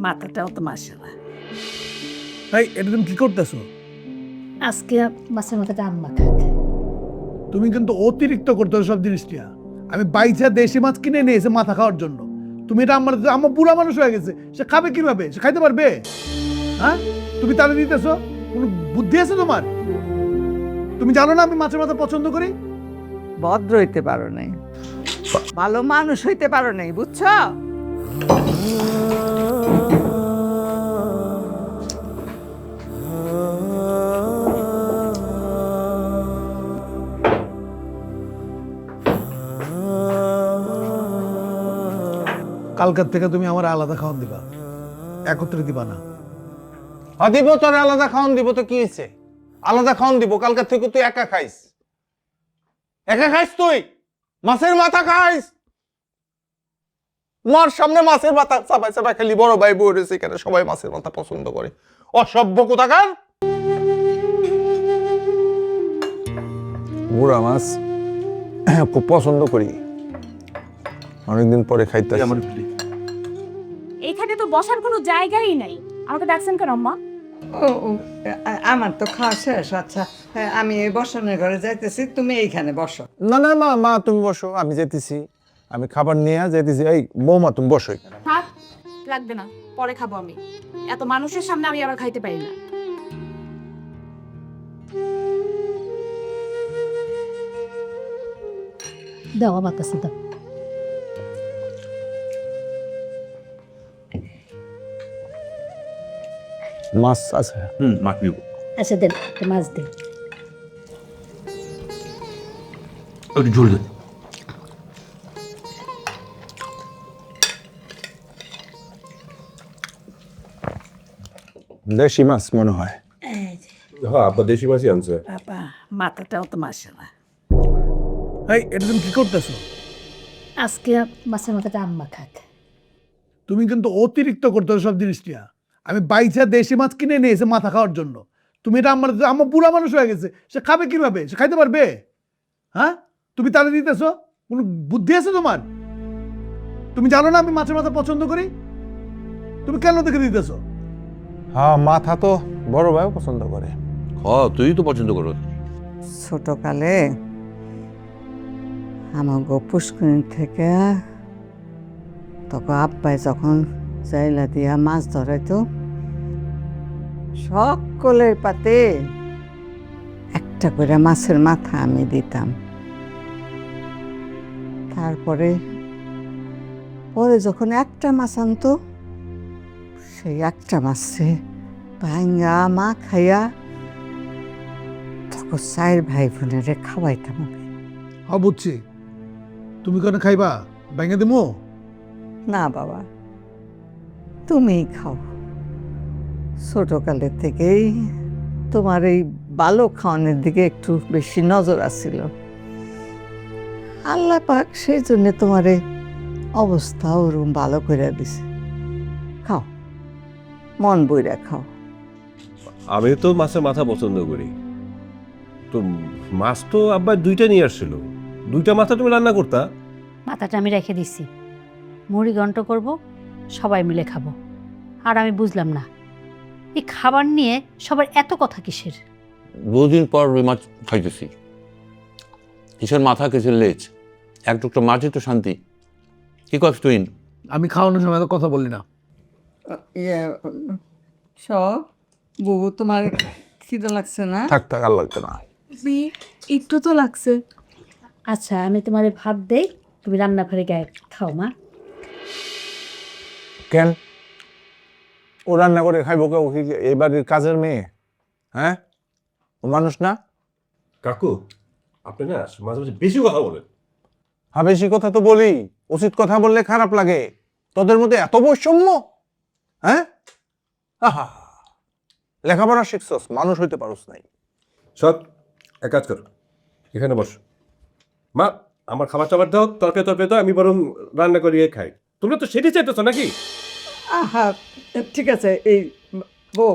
মাথাটাও তো মাশাআল্লাহ। এই এটা তুমি কি করতেছো? আজকে মাছের মাথাটা আম্মা খাক। তুমি কিন্তু অতিরিক্ত করতেছো সব জিনিসটা। আমি বাইচা দেশি মাছ কিনে নিয়ে এসে মাথা খাওয়ার জন্য। তুমি এটা আমার বুড়া মানুষ হয়ে গেছে, সে খাবে কিভাবে? সে খাইতে পারবে? হ্যাঁ, তুমি তাহলে দিতেছো? কোনো বুদ্ধি আছে তোমার? তুমি জানো না আমি মাছের মাথা পছন্দ করি? ভদ্র হইতে পারো নাই, ভালো মানুষ হইতে পারো নাই, বুঝছো? কালকার থেকে তুমি আমার আলাদা খাওয়ান দিবা, একত্রে দিবা না। দিব তোর আলাদা খাওয়ান দিব তো কি হয়েছে? আলাদা খাওয়ান দিব, কালকার থেকে তুই একা খাইস। একা খাইস তুই, মাছের মাথা খাইস। মার সামনে মাছের মাথা চাবাই চাবাই খালি বড় ভাই বউ রয়েছে, এখানে সবাই মাছের মাথা পছন্দ করে। অসভ্য কোথাকার। বুড়া মাছ খুব পছন্দ করি, অনেকদিন পরে খাইতে আমার। এইখানে তো বসার কোনো জায়গাই নাই, আমাকে ডাকছেন কেন আম্মা? আমার তো খাওয়া শেষ। আচ্ছা, আমি এই বসানোর ঘরে যাইতেছি, তুমি এইখানে বসো। না না মা, মা তুমি বসো, আমি যেতেছি, আমি খাবার নিয়ে যেতেছি। এই বৌমা তুমি বসো এখানে। থাক, লাগবে না, পরে খাবো আমি। এত মানুষের সামনে আমি আবার খাইতে পারি না। দাও আমার কাছে দাও। মাছ আছে? মাছ নিব। আচ্ছা দেন, একটা মাছ দেন। একটু ঝোল দে। দেশি মাছ মনে হয়। হ্যাঁ, আব্বা দেশি মাছই আনছে। বাবা, মাথাটাও তো মাশাআল্লাহ। এই এটা তুমি কি করতেছো? আজকে মাছের মাথাটা আম্মা খাক। তুমি কিন্তু অতিরিক্ত করতেছো সব জিনিসটা। আমি বাইচা দেশি মাছ কিনে নিয়ে এসে মাথা খাওয়ার জন্য। তুমি এটা আমার বুড়া মানুষ হয়ে গেছে, সে খাবে কিভাবে? সে খাইতে পারবে? হ্যাঁ, তুমি তাহলে দিতেছো? কোনো বুদ্ধি আছে তোমার? তুমি জানো না আমি মাছের মাথা পছন্দ করি? তুমি কেন দেখে দিতেছো? হ্যাঁ, মাথা তো বড় ভাইও পছন্দ করে। তুই তো পছন্দ করো। ছোটকালে আমার পুষ্করিণী থেকে তখন আব্বাই যখন চাইলা দিয়া মাছ ধরাইতো, সকলের পাতে একটা করে মাছের মাথা আমি দিতাম। তারপরে পরে যখন একটা মাছ আনতো, সেই একটা মাছে ভাঙ্গা মা খাইয়া তখন 4 ভাই বোনেরে খাওয়াইতাম আমি। হ্যাঁ বুঝছি, তুমি কেন খাইবা? ভেঙে দেবো? না বাবা, তুমিই খাও। ছোটকালের থেকেই তোমার এই ভালো খাওয়ানোর দিকে একটু বেশি নজর আছিল। আল্লাহ পাক সেই জন্য তোমার এই অবস্থা ওরকম ভালো করে দিছে। খাও, মন বইরা খাও। আমি তো মাছের মাথা পছন্দ করি। তো মাছ তো আব্বা দুইটা নিয়ে আসছিল, দুইটা মাথা তুমি রান্না করতা। মাথাটা আমি রেখে দিছি, মুড়ি ঘন্ট করব, সবাই মিলে খাবো। আর আমি বুঝলাম না এই খাবার নিয়ে সবার এত কথা কিসের? দুদিন পর রুই মাছ খাইতেছি, কিসের মাথা কিসের লেজ, এক টুকটা মাছই তো শান্তি। কি করছ তুই? আমি খাওয়ানোর সময় তো কথা বলি না। সব বুবু, তোমার খিদে লাগছে না? থাক থাক, আর লাগবে না। একটু তো লাগছে। আচ্ছা, আমি তোমার ভাত দেই, তুমি রান্নাঘরে গায়ে খাও মা। কেন ও রান্না করে খাইব? কেউ কি এই বাড়ির কাজের মেয়ে? হ্যাঁ, ও মানুষ না? কাকু, আপনি না মাঝে মাঝে বেশি কথা বলেন। হ্যাঁ, বেশি কথা তো বলি, উচিত কথা বললে খারাপ লাগে। তোদের মধ্যে এত বৈষম্য? হ্যাঁ, আহা, লেখাপড়া শিখছস, মানুষ হইতে পারস নাই। সব এক কাজ কর, এখানে বস। মা, আমার খাবার টাবার দাও, তরকারি তরকারি দাও, আমি বরং রান্না করিয়ে খাই। তোমরা তো সেটাই চাইতেছো নাকি? আহা, ঠিক আছে। এই বউ,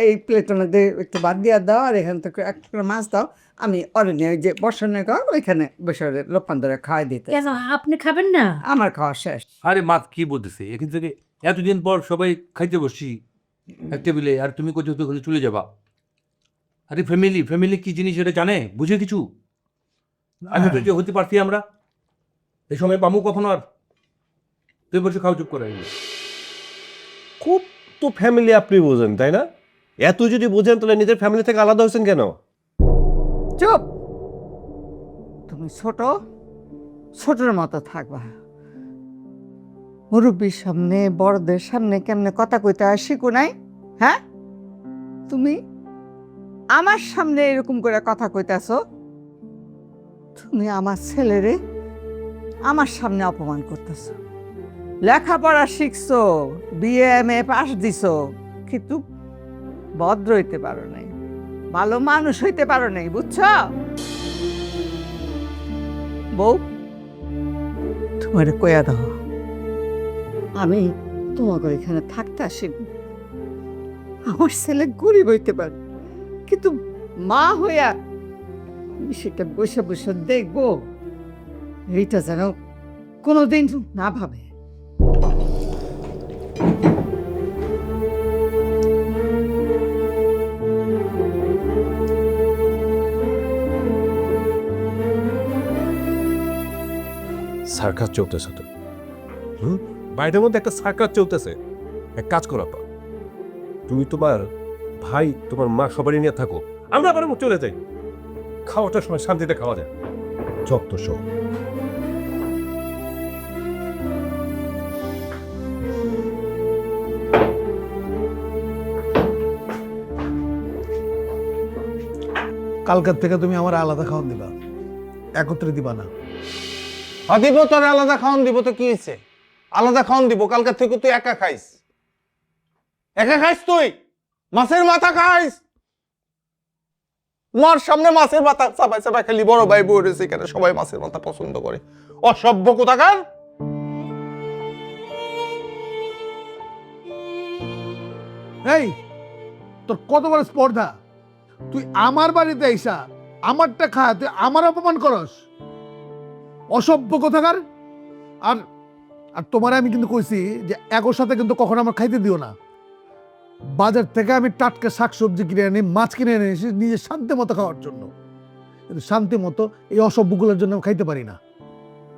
এই প্লেটের মধ্যে একটু ভাত দিয়া দাও, আর এখান থেকে একটা মাছ দাও। আমি অরণ্য ওই যে বসানোর ঘর ওইখানে বসে লোকমান ধরে খাওয়াই দিতে। কেন আপনি খাবেন না? আমার খাওয়া শেষ। আরে মা কি বলতেছে, এখান থেকে এতদিন পর সবাই খাইতে বসছি এক টেবিলে, আর তুমি কোথাও তো চলে যাবা। আরে ফ্যামিলি ফ্যামিলি কি জিনিস এটা জানে, বুঝে কিছু? আমি যে হতে পারছি আমরা এই সময় পামু কখনো? আর তুই বসে খাও চুপ করে। খুব তো ফ্যামিলি আপনি বোঝেন, তাই না? এত যদি বোঝেন তাহলে নিজের ফ্যামিলি থেকে আলাদা হয়েছেন কেন? চুপ! তুমি ছোট, ছোটর মতো থাকবা। মুরব্বীর সামনে, বড়দের সামনে কেমনে কথা কইতে হয় শিখো নাই? হ্যাঁ, তুমি আমার সামনে এরকম করে কথা কইতাছো? তুমি আমার ছেলেরে আমার সামনে অপমান করতেছো। লেখাপড়া শিখছো, বিএ এম এ পাস দিছো, কিন্তু ভদ্র হইতে পারো নাই, ভালো মানুষ হইতে পারো নাই, বুঝছো? বউ, তোমার কয়া দাও, আমি তোমাকে এখানে থাকতে আসিনি। আমার ছেলে গরিব হইতে পারে, কিন্তু মা হইয়া আমি সেটা বসে বসে দেখবো, এইটা যেন কোনোদিন না ভাবে। সার্কাস চলতেছে তো, বাইরের মধ্যে একটা সার্কাস চলতেছে। এক কাজ করো আপা, তুমি তোমার ভাই, তোমার মা সবারই নিয়ে থাকো, আমরা আবার চলে যাই। খাওয়াটার সময় শান্তিতে খাওয়া যায়। যত সব কালকার থেকে তুমি আমার আলাদা খাওয়ান দিবা, একত্রে দিবা না। দিব তোর আলাদা খাওয়ান দিব তো কি হয়েছে? আলাদা খাওয়ান দিব, কালকার থেকে তুই একা খাইস। একা খাইস তুই, মাছের মাথা খাইস। মার সামনে মাছের মাথা চাপাই চাপাই খালি বড় ভাই বউ রয়েছে এখানে, সবাই মাছের মাথা পছন্দ করে। অসভ্য কোথাকার! এই, তোর কত বড় স্পর্ধা! তুই আমার বাড়িতে আইসা আমারটা খা, তুই আমার অপমান করস, অসভ্য কোথাকার! আর আর তোমার আমি কিন্তু কইছি যে একর সাথে কিন্তু কখনো আমার খাইতে দিও না। বাজার থেকে আমি টাটকা শাকসবজি কিনে আনি, মাছ কিনে এনে এসে নিজের শান্তি মতো খাওয়ার জন্য, কিন্তু শান্তি মতো এই অসভ্যগুলোর জন্য আমি খাইতে পারি না।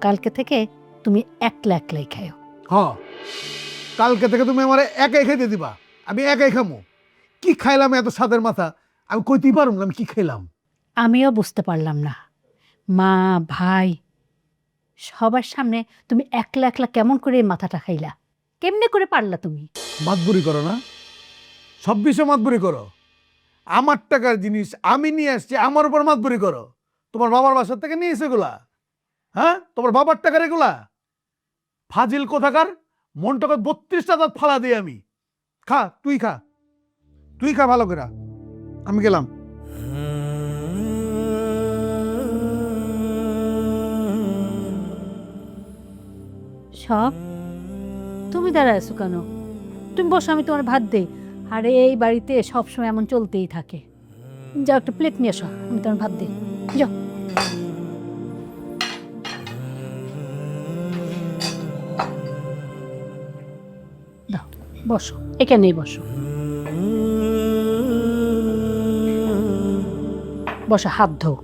কালকে থেকে তুমি একলা একলাই খাও। হ, কালকে থেকে তুমি আমার একাই খাইতে দিবা, আমি একাই খামো। কি খাইলাম এত স্বাদের মাথা, আমি কইতেই পারুম না আমি কি খাইলাম। আমিও বুঝতে পারলাম না, মা ভাই সবার সামনে তুমি একলা একলা কেমন করে এই মাথাটা খাইলা? কেমনে করে পারলা তুমি? মাতবুরি করো না, সব বিষয়ে মাতবুরি করো। আমার টাকার জিনিস আমি নিয়ে আসছি, আমার উপর মাতবুরি করো। তোমার বাবার বাসার থেকে নিয়েছে এগুলা? হ্যাঁ, তোমার বাবার টাকার এগুলা? ফাজিল কোথাকার! মনটাকে 32টা দাঁত ফালা দিই আমি। খা, তুই খা, তুই খা ভালো করে, আমি গেলাম। সব তুমি দাঁড়ায় আছো কেন? তুমি বসো, আমি তোমার ভাত দেই। আর এই বাড়িতে সবসময় এমন চলতেই থাকে। যাও একটা প্লেট নিয়ে আসো, আমি তোমার ভাত দিই। যাও। দাও, বসো, এখানেই বসো। বসো, হাত ধো।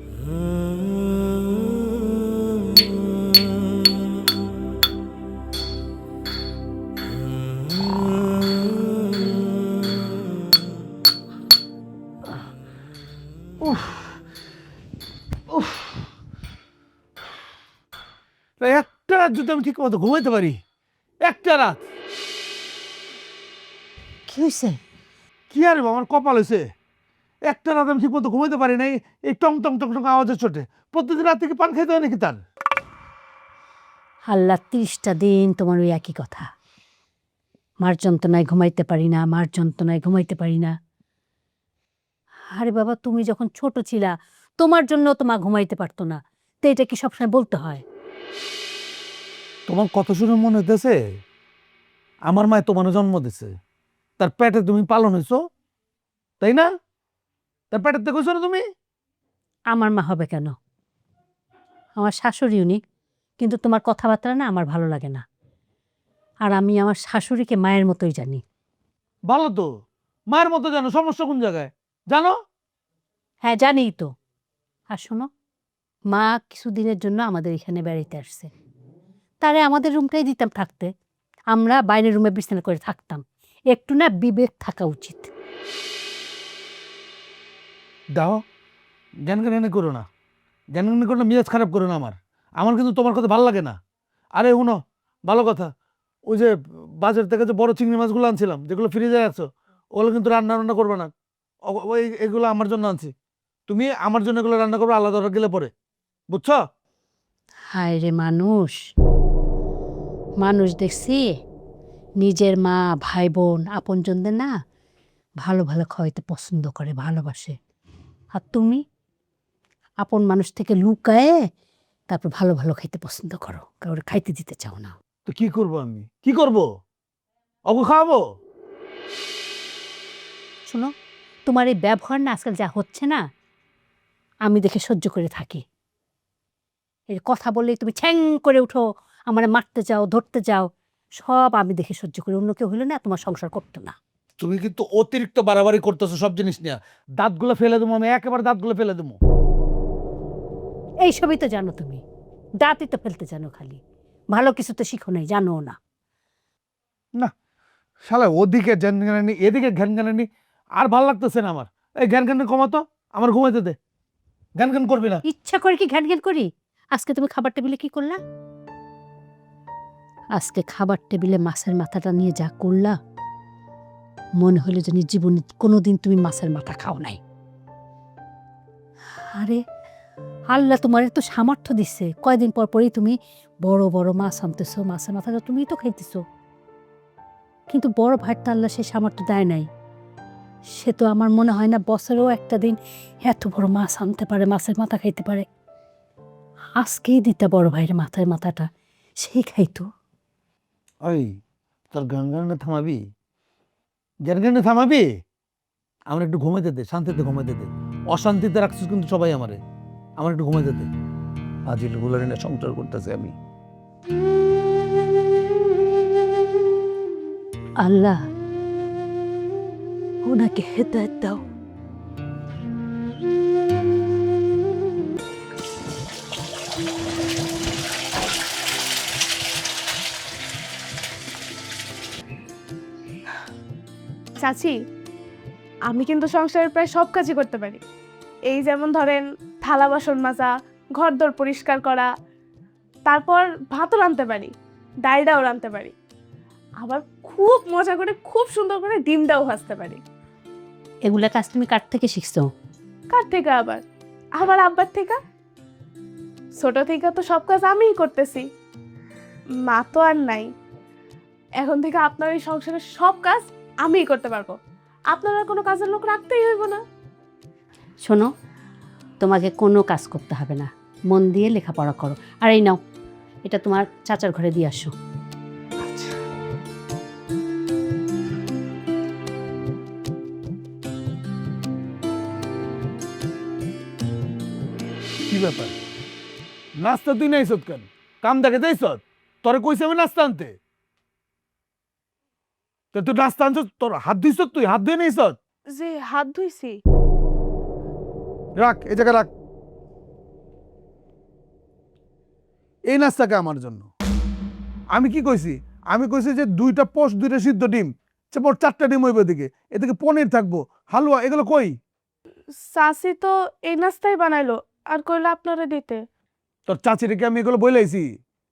একটা রাত যদি আমি ঠিক মতো ঘুমাইতে পারি, একটা রাত। কি হয়েছে? কি আর আমার কপাল হয়েছে, একটা রাত আমি ঠিক মতো ঘুমাইতে পারি নাই। এই টং টং টং টং আওয়াজের চোটে প্রতিদিন রাত থেকে পান খাইতে হয় নাকি তার? আল্লাহ 30টা দিন তোমার ওই একই কথা। মার যন্ত্রণায় ঘুমাইতে পারি না, মার যন্ত্রণায় ঘুমাইতে পারি না। আরে বাবা, তুমি যখন ছোট ছিলা তোমার জন্য তো মা ঘুমাইতে পারতো না, তো এটা কি সবসময় বলতে হয়? তোমার কত শুনে মনে হইতেছে আমার মায় তোমার জন্ম দিছে, তার পেটে তুমি পালন হয়েছো, তাই না? তার পেটের থেকে হয়েছো না তুমি? আমার মা হবে কেন? আমার শাশুড়ি উনি, কিন্তু তোমার কথাবার্তা না আমার ভালো লাগে না। আর আমি আমার শাশুড়িকে মায়ের মতোই জানি। ভালো তো, মায়ের মতো জানো, সমস্যা কোন জায়গায় জানো? হ্যাঁ, জানিই তো। আর শোনো, মা কিছুদিনের জন্য আমাদের এখানে বেড়াইতে আসছে, তারে আমাদের রুমটাই দিতাম থাকতে, আমরা বাইরের রুমে বিছানা করে থাকতাম। একটু না বিবেক থাকা উচিত। দাও, জ্ঞান জ্ঞান করো না, জ্ঞান জ্ঞান করো না, মেজাজ খারাপ করো না আমার। আমার কিন্তু তোমার কথা ভালো লাগে না। আরে শুনো, ভালো কথা, ওই যে বাজার থেকে যে বড় চিংড়ি মাছগুলো আনছিলাম, যেগুলো ফ্রিজে রাখছো, ওগুলো কিন্তু রান্না রান্না করবে না। ওই এগুলো আমার জন্য আনছি, তুমি আমার জন্য এগুলো রান্না করবে আলাদা গেলে পরে, বুঝছো? হায় রে মানুষ, মানুষ দেখছি নিজের মা, ভাই বোন, আপনজনদের না ভালো ভালো খাওয়াইতে পছন্দ করে, ভালোবাসে। আর তুমি আপন মানুষ থেকে লুকায়ে তারপর ভালো ভালো খাইতে পছন্দ করো, কারোর খাইতে দিতে চাও না। তো কি করব আমি, কি করব? ওকে খাওয়াবো? শোনো, তোমার এই ব্যবহার না আজকাল যা হচ্ছে না, আমি দেখে সহ্য করে থাকি। এর কথা বললেই তুমি ছ্যাং করে উঠো, আমার মারতে যাও, ধরতে যাও, সব আমি দেখে সহ্য করি। অন্য কেউ হলে না তোমার সংসার করতো না। তুমি কিন্তু অতিরিক্ত বাড়াবাড়ি করতেছো সব জিনিস নিয়ে। দাঁতগুলো ফেলে দেবো আমি, একেবারে দাঁতগুলো ফেলে দেবো। এইসবই তো জানো তুমি, দাঁতই তো ফেলতে জানো খালি, ভালো কিছু তো শিখো নাই, জানো না। না শালা, ওদিকে জ্ঞান জ্ঞানী, এদিকে জ্ঞান জ্ঞানী, আর ভাল লাগতেছে না আমার। এই জ্ঞান জ্ঞান কমাতো, আমার ঘুমাইতে দে। জ্ঞান জ্ঞান করবি না। ইচ্ছা করে কি ঘ্যান ঘ্যান করি? আজকে তুমি খাবার টেবিলে কি করলা? আজকে খাবার টেবিলে মাছের মাথাটা নিয়ে যা করলা, মনে হলো যে জীবনে কোনোদিন তুমি মাছের মাথা খাও নাই। আরে আল্লাহ তোমার তো সামর্থ্য দিচ্ছে, কয়দিন পর পরই তুমি বড় বড় মাছ আনতেছো, মাছের মাথাটা তুমিই তো খাইতেছো। কিন্তু বড় ভাইয়ের তো আল্লাহ সে সামর্থ্য দেয় নাই। সে তো আমার মনে হয় না বছরেও একটা দিন এত বড় মাছ আনতে পারে, মাছের মাথা খাইতে পারে। আজকেই দিতে বড় ভাইয়ের মাথার মাথাটা, সেই খাইতো। ওই তোর জ্ঞান জ্ঞানে থামাবি, জ্ঞান জ্ঞানে থামাবি। আমার একটু ঘুমাইতে দে, শান্তিতে ঘুমাইতে দে। অশান্তিতে রাখছিস কিন্তু সবাই আমারে, আমার একটু ঘুমাইতে দে। আজিল গুলার না সংসার করতেছে আমি। আল্লাহ ওনাকে হেদায়েত দাও। চাচি, আমি কিন্তু সংসারের প্রায় সব কাজই করতে পারি। এই যেমন ধরেন থালা বাসন মাজা, ঘরদোর পরিষ্কার করা, তারপর ভাতও রাঁধতে পারি, ডালটাও রাঁধতে পারি, আবার খুব মজা করে খুব সুন্দর করে ডিমটাও ভাজতে পারি। এগুলা কাজ তুমি কার থেকে শিখছো? কার থেকে আবার? আমার আব্বার থেকে। ছোট থেকে তো সব কাজ আমিই করতেছি, মা তো আর নাই। এখন থেকে আপনার এই সংসারের সব কাজ আমিই করতে পারবো, আপনার আর কোনো কাজের লোক রাখতেই হইব না। শোনো, তোমাকে কোনো কাজ করতে হবে না, মন দিয়ে লেখাপড়া করো। আর এই নাও, এটা তোমার চাচার ঘরে দিয়ে আসো। কি ব্যাপার, নাস্তা তুই নাই সৎ কেন? কাম দেখে যাই সৎ, তোরে কইছে আমি নাস্তা আনতে। তুই নাস্তা আনছ, তোর হাত ধুইছ, তুই হাত ধুয়ে নেই সৎ। যে হাত ধুইছি। রাখ, এই জায়গায় রাখ। এই নাস্তাকে আমার জন্য। আমি কি কইছি? আমি কইছি যে 2টা পোস্ট, 2টা সিদ্ধ ডিম, মোট 4টা ডিম হইবে এদিকে, এদিকে পনির থাকবো, হালুয়া, এগুলো কই? চাচি তো এই নাস্তাই বানাইলো আর কইলো আপনারে দিতে। তোর চাচিরে কি আমি এগুলো বইলাইছি?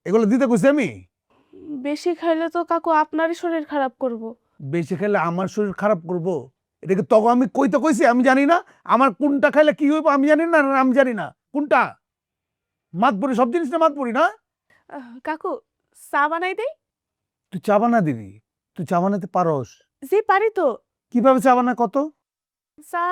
এগুলো দিতে কইছি আমি? বেশি খাইলে তো কাকু আপনারই শরীর খারাপ করব। বেশি খেলে আমার শরীর খারাপ করবো, এটাকে তখন আমি কইতে কইছি? আমি জানি না আমার কোনটা খাইলে কি হইব, আমি জানি না, আমি জানি না কোনটা মাতপুরি, সব জিনিস না মাতপুরি না। কাকু চা বানাই দেই? তুই চা বানা দিবি? তুই চা বানাতে পারস? জি পারি তো। কিভাবে চা বানায় কত? চা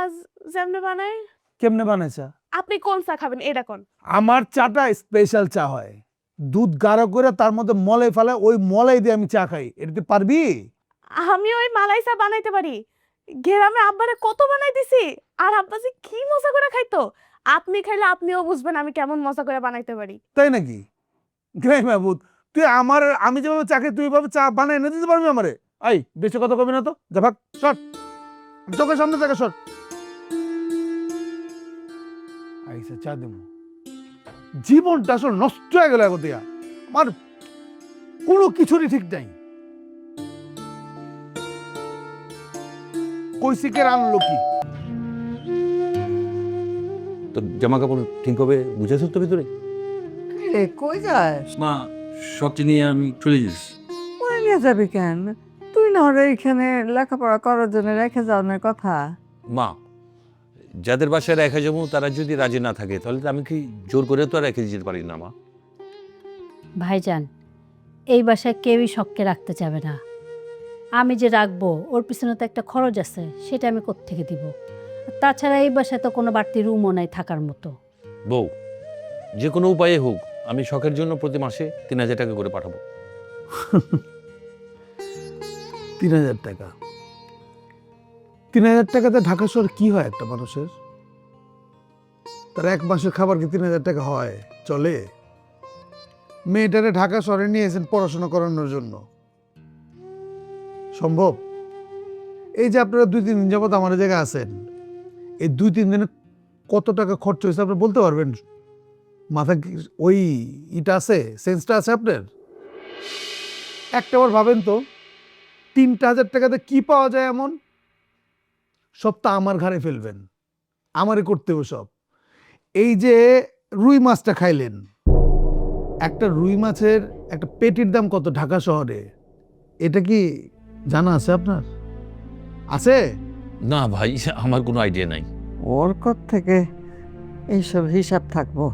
যেমনে বানাই। কেমনে বানায় চা? আপনি কোন চা খাবেন এটা কোন? আমার চাটা স্পেশাল চা হয়, দুধ গাঢ় করে তার মধ্যে মলাই ফেলায়, ওই মলাই দিয়ে আমি চা খাই। এটাতে পারবি? আমি ওই মালাই চা বানাইতে পারি, গ্রামে আব্বারে কত বানাই দিছি, আর আব্বা যে কি মজা করে খাইতো। আপনি খাইলে আপনিও বুঝবেন আমি কেমন মজা করে বানাইতে পারি। তাই নাকি? গ্রাই মাহবুদ, তুই আমি যেভাবে চাকরি তুই এভাবে চা বানায় এনে দিতে পারবি আমারে? আই বেশি কথা কবি না তো, যা ভাগ, সর চোখের সামনে থেকে সর। আইসা চা দেবো, জীবনটা আসলে নষ্ট হয়ে গেল এখন দিয়া। আমার কোনো কিছুরই ঠিক নাই। কৈশিকের আনলো কি? তো জামা কাপড় ঠিক হবে বুঝেছো তো ভিতরে? রে কই যাস? মা সব নিয়ে আমি চলে যাচ্ছি। কই নিয়ে যাবি কেন? তুই না ওরা এখানে লেখাপড়া করার জন্য রেখে যাওয়ার কথা। মা, যাদের বাসায় রেখে যাবো তারা যদি রাজি না থাকে তাহলে তো আমি কি জোর করে তো আর রেখে যেতে পারি না মা। ভাইজান, এই বাসায় কেউই শখকে রাখতে চাবে না। আমি যে রাখবো ওর পিছনে তো একটা খরচ আছে, সেটা আমি কোত্থেকে দিব? তাছাড়া এই বাসায় তো কোনো বাড়তি রুমও নাই থাকার মতো। বউ, যে কোনো উপায়ে হোক আমি শখের জন্য প্রতি মাসে 3,000 টাকা করে পাঠাবো। 3,000 টাকা? 3,000 টাকাতে ঢাকা শহর কি হয় একটা মানুষের? তার এক মাসের খাবার কি 3,000 টাকা হয়? চলে? মেয়েটারে ঢাকা শহরে নিয়ে এসেছেন পড়াশোনা করানোর জন্য, সম্ভব? এই যে আপনারা 2-3 দিন যাবত আমার জায়গায় আছেন, এই 2-3 দিনে কত টাকা খরচ হয়েছে আপনি বলতে পারবেন? মাথা ওই ইটা আছে, সেন্সটা আছে আপনার? একটাবার ভাবেন তো, 3,000 টাকাতে কি পাওয়া যায় এমন? সব তো আমার ঘাড়ে ফেলবেন, আমারে করতে হবে সব। এই যে রুই মাছটা খাইলেন, একটা রুই মাছের একটা পেটির দাম কত ঢাকা শহরে? এটা কি জানা আছে আপনার? আছে? না ভাই, আমার কোনো আইডিয়া নাই। ওর থেকে এইসব হিসাব থাকবো?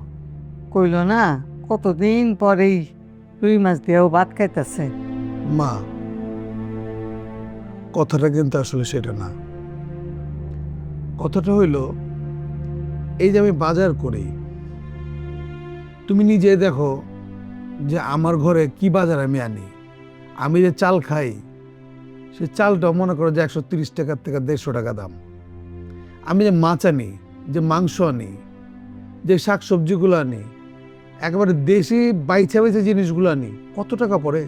কইল না কতদিন পরেই রুই মাছ দিয়েও ভাত খাইতেছে। মা, কথাটা কিন্তু আসলে সেটা না। কথাটা হইল এই যে আমি বাজার করি, তুমি নিজে দেখো যে আমার ঘরে কি বাজার আমি আনি। আমি যে চাল খাই, সে চালটা মনে করো যে 130 টাকার থেকে 150 টাকা দাম। আমি যে মাছ আনি, যে মাংস আনি, যে শাক সবজিগুলো আনি, একেবারে দেশি বাইছে বাইছে জিনিসগুলো আনি, কত টাকা পড়ে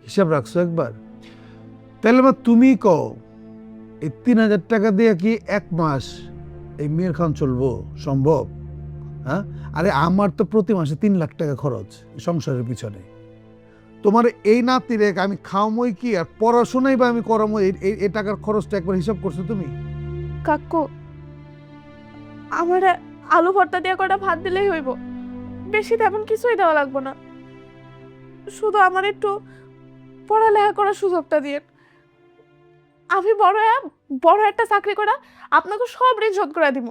হিসাব রাখছো একবার? তাহলে মা তুমি কও, এই 3,000 টাকা দিয়ে কি এক মাস এই মেয়ের খান চলবো? সম্ভব? হ্যাঁ? আরে আমার তো প্রতি মাসে 3 লাখ টাকা খরচ এই সংসারের পিছনে। তোমার এই নাতিরে আমি খাওয়ামই কি আর পড়াশোনাই বা আমি করামই, এই টাকার খরচটা একবার হিসাব করছো তুমি? কাকু, আমার আলু ভর্তা দিয়ে কটা ভাত দিলেই হইব, বেশি তেমন কিছুই দেওয়া লাগবে না। শুধু আমার একটু পড়ালেখা করার সুযোগটা দিয়ে, আমি বড় একটা চাকরি করা আপনাকে সব ঋণ শোধ করে দিব,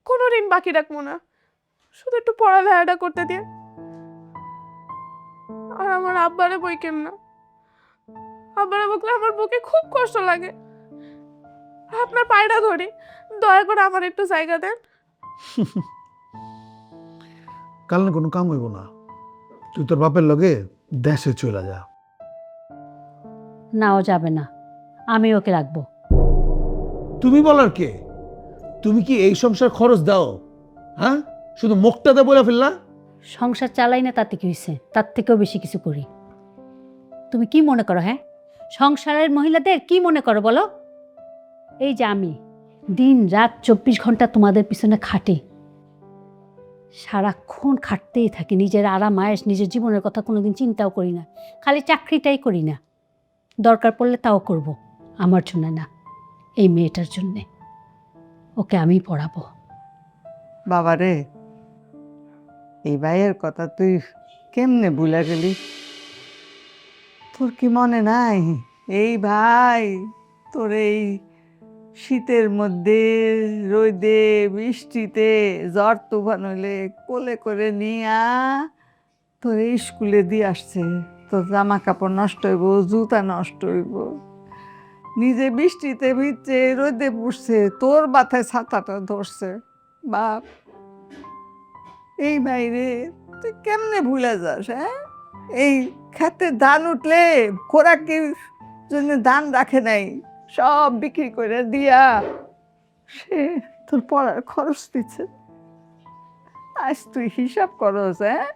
কোনো ঋণ বাকি রাখবো না। শুধু একটু পড়ালেখাটা করতে দিয়ে। আর আমার আব্বারে বই কেন না, আব্বারে বকলে আমার বুকে খুব কষ্ট লাগে। আপনার পায়টা ধরি, দয়া করে আমার একটু জায়গা দেন। কাল না কোনো কাম হইব না, তুই তোর বাপের লগে দেশে চলে যা। নাও যাবে না, আমি ওকে রাখবো। তুমি বলার কে? তুমি কি এই সংসার খরচ দাও? হ্যাঁ, শুধু মুখটাতে বলে ফেললা। সংসার চালাই না তাতে কি হয়েছে, তার থেকেও বেশি কিছু করি। তুমি কি মনে করো? হ্যাঁ, সংসারের মহিলাদের কি মনে করো বলো? এই যে আমি দিন রাত 24 ঘন্টা তোমাদের পিছনে খাটি, সারাক্ষণ খাটতেই থাকি, নিজের আরাম আয়েশ নিজের জীবনের কথা কোনোদিন চিন্তাও করি না, খালি চাকরিটাই করি না। দরকার পড়লে তাও করব, আমার জন্য না, এই মেয়েটার জন্যে। ওকে আমি পড়াবো। বাবা রে, এই ভাইয়ের কথা তুই কেমনে ভুলে গেলি? তোর কি মনে নাই এই ভাই তোর এই শীতের মধ্যে রোদে বৃষ্টিতে ঝড় তুফান হইলে কোলে করে নিয়া তোর এই স্কুলে দিয়ে আসছে? তোর জামা কাপড় নষ্ট হইব, জুতা নষ্ট হইব, নিজে বৃষ্টিতে ভিজছে, রোদে পুষছে, তোর মাথায় ছাতাটা ধরছে। বাপ, এই বাইরে তুই কেমনে ভুলে যাস? হ্যাঁ, এই খেতে ধান উঠলে খোরাকির জন্য ধান রাখে নাই, সব বিক্রি করে দিয়া সে তোর পড়ার খরচ দিচ্ছে। আজ তুই হিসাব করস? হ্যাঁ,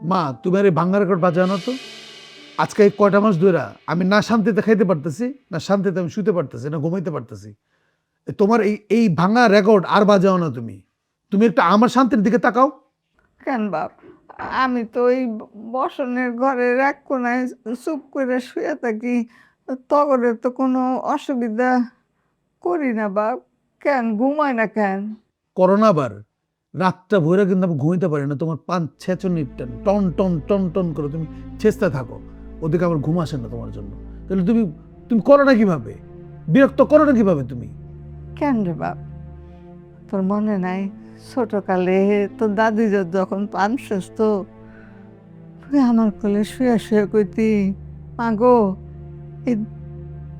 মা তুমি আর এই ভাঙ্গা রেকর্ড বাজাও না তো। আজকে এই কয়টা মাস ধরে আমি না শান্তিতে খাইতে পারতেছি, না শান্তিতে আমি শুতে পারতেছি, না ঘুমাইতে পারতেছি। তোমার এই ভাঙা রেকর্ড আর বাজাও না তুমি। তুমি একটা আমার শান্তির দিকে তাকাও। কেন বাপ, আমি তো ওই বসনের ঘরের এক কোনায় চুপ করে শুয়ে থাকি, তগরে তো কোনো অসুবিধা করি না বাপ। কেন ঘুমায় না কেন? করোনা বার রাতটা ভরে কিন্তু আমি ঘুমাইতে পারি না, তোমার পান ছেঁচনির টান টন টন টন টন করে তুমি ছেঁচতে থাকো, ওদিকে আমার ঘুম আসে না তোমার জন্য। তাহলে তুমি তুমি করো না কিভাবে, বিরক্ত করো না কিভাবে তুমি? কেন রে বাপ, তোর মনে নাই ছোটকালে তোর দাদি যখন পান সুস্থ, তুই আমার কোলে শুয়ে শুয়ে কইতি, মাগো এই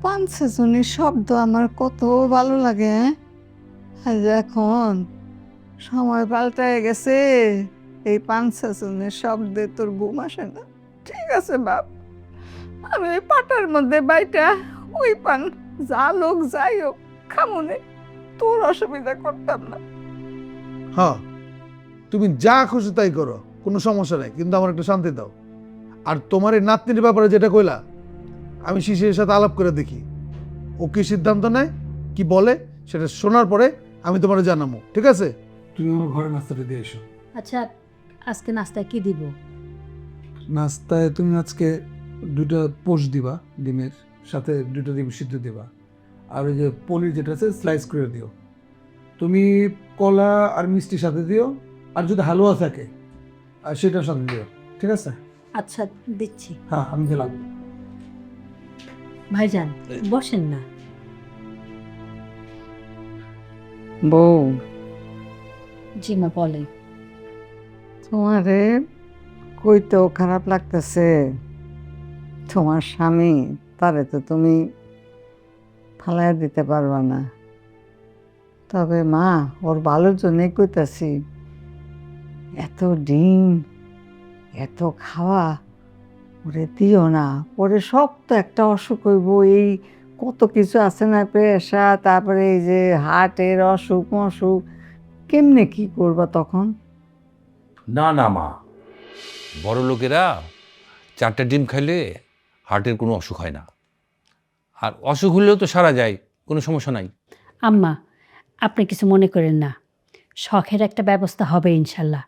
পান সেচনির শব্দ আমার কত ভালো লাগে। আর এখন সময় পাল্টায় গেছে, এই পান সেচনির শব্দে তোর ঘুম আসে না। ঠিক আছে বাপ, আমি ওই পাটার মধ্যে বাইটা ওই পান যা লোক যাই হোক খামুনে, তোর অসুবিধা করতাম না। হ্যাঁ, তুমি যা খুশি তাই করো, কোনো সমস্যা নেই, কিন্তু আমার একটু শান্তি দাও। আর তোমার এই নাতনির ব্যাপারে যেটা কইলা, আমি শিশিরের সাথে আলাপ করে দেখি ও কি সিদ্ধান্ত নেয়, কি বলে, সেটা শোনার পরে আমি তোমার জানাবো, ঠিক আছে? তুমি আমার ঘরে নাস্তাটা দিয়ে এসো। আচ্ছা, আজকে নাস্তায় কি দিব? নাস্তায় তুমি আজকে 2টা পোস্ট দিবা, ডিমের সাথে 2টা ডিম সিদ্ধ দিবা, আর ওই যে পনির যেটা আছে স্লাইস করে দিও। তুমি কলা আর মিষ্টির সাথে দিও, আর যদি হালুয়া থাকে আর সেটার সাথে দিও, ঠিক আছে? আচ্ছা, দিচ্ছি। হ্যাঁ, আমি গেলাম। ভাইজান বসেন না। বউ, জি মা বলেন। তোমারে কইতেও খারাপ লাগতেছে, তোমার স্বামী তারে তো তুমি ফালাইয়া দিতে পারবা না। তবে মা, ওর ভালোর জন্যই কইতাছি, এত ডিম এত খাওয়া ওরে দিও না। ওরে সব তো একটা অসুখ হইব, এই কত কিছু আছে না, প্রেশার, তারপরে এই যে হার্টের অসুখ মসুখ, কেমনে কি করবা তখন? না না মা, বড় লোকেরা 4টা ডিম খাইলে হার্টের কোনো অসুখ হয় না, আর অসুখ হলেও তো সারা যায়, কোনো সমস্যা নাই। আম্মা, আপনি কিছু মনে করেন না, শখের একটা ব্যবস্থা হবে ইনশাল্লাহ।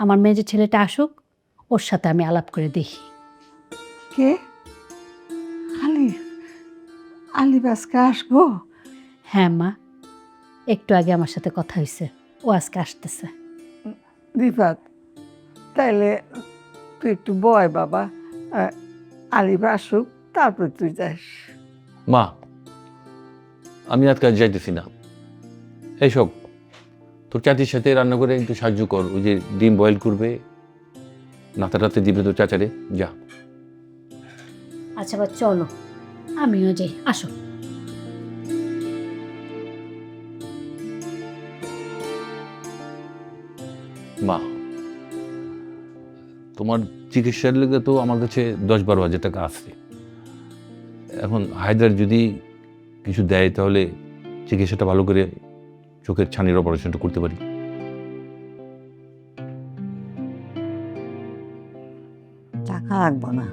আমার মেয়ে ছেলেটা আসুক, ওর সাথে আমি আলাপ করে দেখি। কে? আলিফ? আলিফ আজকে আসবো? হ্যাঁ মা, একটু আগে আমার সাথে কথা হয়েছে, ও আজকে আসতেছে। রিফাত, তাইলে তুই একটু বয় বাবা, আলিফ আসুক তারপর তুই যাস। মা, আমি আজকে আর যাইতেছি না। এইসব তোর চাচির সাথে রান্না করে একটু সাহায্য কর, ওই যে ডিম বয়েল করবে, নাতাটাতে দিবে তোর চাচারে, যা। আচ্ছা বা চলো, আমিও যাই, আসো। মা, তোমার চিকিৎসার লেগে তো আমার কাছে 10-12 হাজার টাকা আছে। এখন হায়দার যদি কিছু দেয় তাহলে চিকিৎসাটা ভালো করে চোখের ছানির অপারেশনটা করতে পারি। টাকা লাগবো না,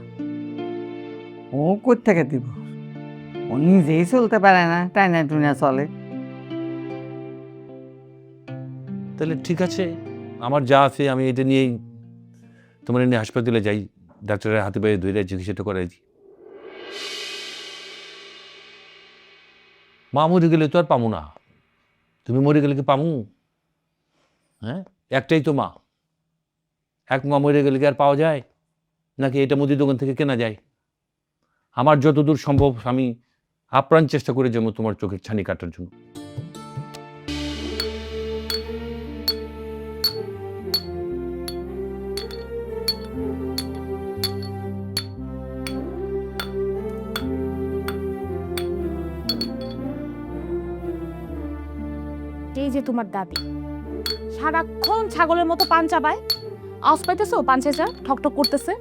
ও কোত্থেকে দিব? ও নিজেই চলতে পারে না, টাইনা টুনা চলে। তাহলে ঠিক আছে, আমার যা আছে আমি এটা নিয়েই তোমার নিয়ে হাসপাতালে যাই, ডাক্তারের হাতে পায়ে ধরে চিকিৎসাটা করাই দিই। মা মরে গেলে তো আর পামু না, তুমি মরে গেলে কি পামু? হ্যাঁ, একটাই তো মা, এক মা মরে গেলে কি আর পাওয়া যায়? নাকি এটা মুদির দোকান থেকে কেনা যায়? আমার যতদূর সম্ভব আমি আপ্রাণ চেষ্টা করে যাবো তোমার চোখের ছানি কাটার জন্য। এই যে তোমার দাদি সারাক্ষণ ছাগলের মতো পান চাবায়, আওয়াজ পাইতেছো? পান চেঁচা ঠকঠক করতেছে।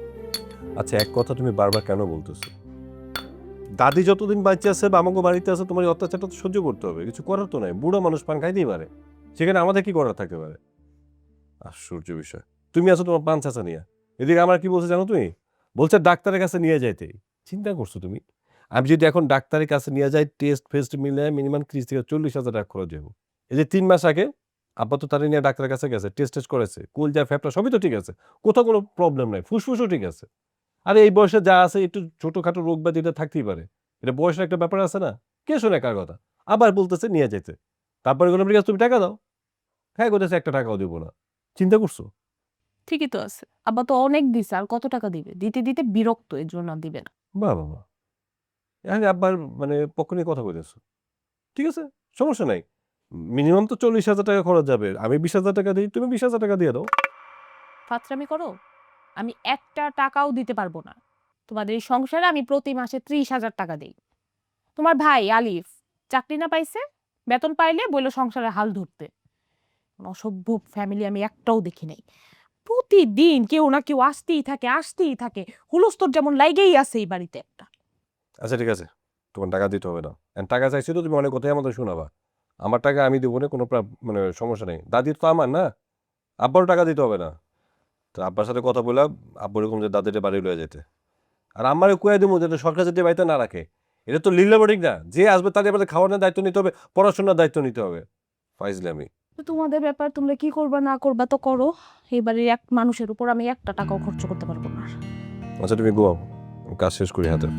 আচ্ছা, এক কথা তুমি বারবার কেন বলতেছো? দাদি যতদিন বাঁচে আছে বা আমাকে বাড়িতে আছে, তোমার এই অত্যাচারটা তো সহ্য করতে হবে, কিছু করার তো নাই। বুড়ো মানুষ পান খাইতেই পারে, সেখানে আমাদের কি করার থাকতে পারে? আশ্চর্য বিষয়, তুমি আছো তোমার পান চাচা নিয়ে, এদিকে আমার কি বলছে জানো তুমি? বলছে ডাক্তারের কাছে নিয়ে যাইতে। চিন্তা করছো তুমি? আমি যদি এখন ডাক্তারের কাছে নিয়ে যাই, টেস্ট ফেস্ট মিলে মিনিমাম 30 থেকে 40,000 টাকা খরচ যাবো। এই যে 3 মাস আগে আব্বা তো তারে নিয়ে ডাক্তারের কাছে গেছে, টেস্ট করেছে, কলজা ফেফড়া সবই তো ঠিক আছে, কোথাও কোনো প্রবলেম নাই, ফুসফুসও ঠিক আছে। আর এই বয়সে যা আছে একটু ছোটখাটো রোগ ব্যাধি এটা থাকতেই পারে, এটা বয়সের একটা ব্যাপার আছে না? কে শোনে কার কথা? আবার বলতেছে নিয়ে যেতে, তারপরে কোনো ঠিক আছে তুমি টাকা দাও, হ্যাঁ বলতেছে 1 টাকাও দিব না। চিন্তা করছো? ঠিকই তো আছে, আব্বা তো অনেক দিছে, আর কত টাকা দিবে? দিতে দিতে বিরক্ত, এর জন্য আর দিবে না। বাহ বাবা, এখানে আব্বার মানে পক্ষ নিয়ে কথা বলেছো, ঠিক আছে, সমস্যা নাই। মিনিমাম তো 40,000 টাকা খরচ যাবে, আমি 20,000 টাকা দিই, তুমি 20,000 টাকা দিয়ে দাও। ফাত্রামি করো? আমি একটা টাকাও দিতে পারবো না। তোমাদের এই সংসারে আমি প্রতি মাসে 30,000 টাকা দিই। তোমার ভাই আলিফ চাকরি না পাইছে, বেতন পাইলে বললো সংসারে হাল ধরতে। অসভ্য ফ্যামিলি আমি একটাও দেখি নাই। প্রতিদিন কেউ না কেউ আসতেই থাকে, হুলস্থর যেমন লাইগেই আছে এই বাড়িতে একটা। আচ্ছা ঠিক আছে, তোমার টাকা দিতে হবে না। And টাকা চাইছি তো তুমি অনেক কথাই আমাদের শোনাবা। আমার টাকা আমি দেবো না, কোনো মানে সমস্যা নেই। দাদির তো আমার না, আব্বারও টাকা দিতে হবে না। তো আব্বার সাথে কথা বললাম, আব্বু এরকম যে দাদিটা বাড়ি লয়ে যেতে। আর আমারও কুয়াই দেবো যাতে সরকার যাতে বাড়িতে না রাখে। এটা তো লিলাবটিক না, যে আসবে তাদের এবারে খাওয়ানোর দায়িত্ব নিতে হবে, পড়াশোনার দায়িত্ব নিতে হবে। ফাইজলামি। তো তোমাদের ব্যাপার, তোমরা কি করবা না করবা তো করো। এই বাড়ির এক মানুষের উপর আমি একটা টাকাও খরচ করতে পারবো না। আচ্ছা তুমি ঘুমাও, কাজ শেষ করি হাতে।